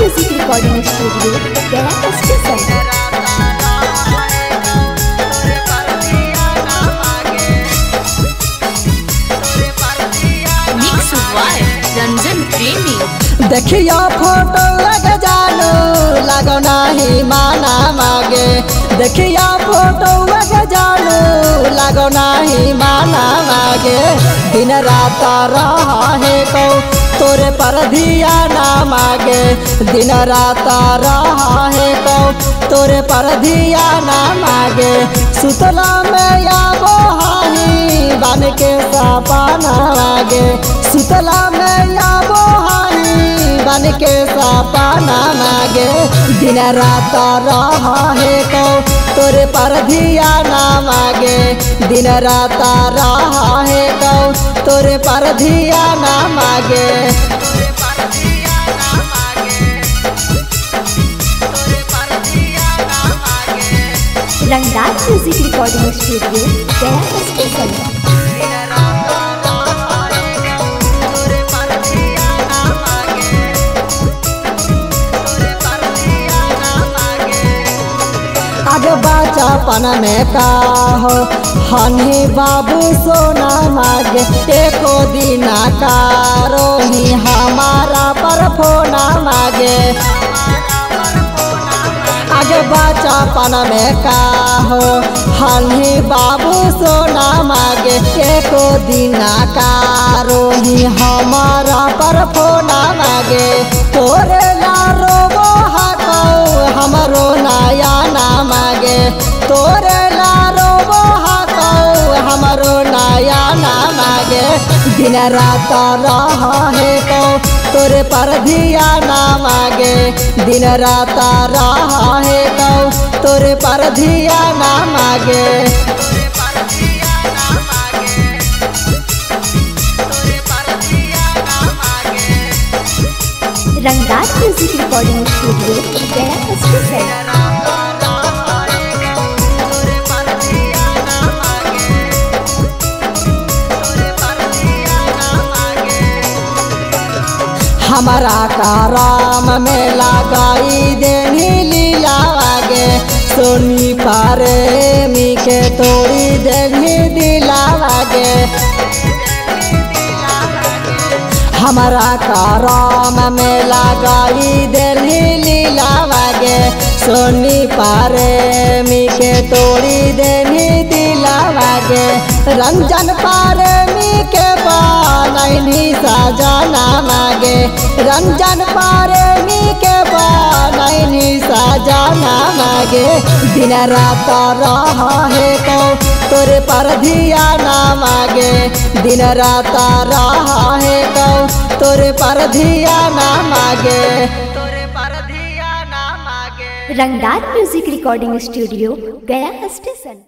Music recording studio गया station. Ranjan प्रेमी देखियो photo लग जानो लगो नहीं माना मागे। देखियो फोटो लग जानो लगो नहीं माना मागे। दिन रात रहे को तोरे पर धिया ना मागे। दिन रात रहे को तोरे पर धिया ना मागे। सुतला में या बोहानी बन के सपना मागे। सुतला में या बोहानी बन के सपना मागे। दिन रात रहे को तोरे पर धिया ना मागे। दिन रात रहे को तोरे पर धिया ना मागे। रंगदार म्यूजिक रिकॉर्डिंग स्टूडियो गया स्टेशन। आगे बचपन में का हो हनी बाबू सोना मागे। एको दिन का रोही हमारा पर फोना मागे। आगे बचपन में का हो हनी बाबू सोना मागे। एको दिन का रोही हमारा पर फोना मागे। तोरे लारो हाको हमरो नया ना मागे। तोरे लारो हाको हमरो नया ना मागे। दिन रात रहे को तोरे पर धिया ना मागे। दिन रात रहे को तोरे पर धिया ना मागे। रंगदार म्यूजिक रिकॉर्डिंग स्टूडियो गया स्टेशन। हमारा कराम में लगाई देनी लीला आगे। सोनी प्रेमी के तोड़ी देनी दिला आगे। हमारा कराम में लगाई देनी लीला आगे। सोनी प्रेमी के तोड़ी देनी दिला आगे। रंजन प्रेमी के बनैनी सजना मागे। रंजन प्रेमी के बनैनी सजना मागे। दिन रात रहे को तोरे पर धिया ना मागे। दिन रात रहे को तोरे पर धिया ना मागे। रंगदार म्यूजिक रिकॉर्डिंग स्टूडियो गया स्टेशन।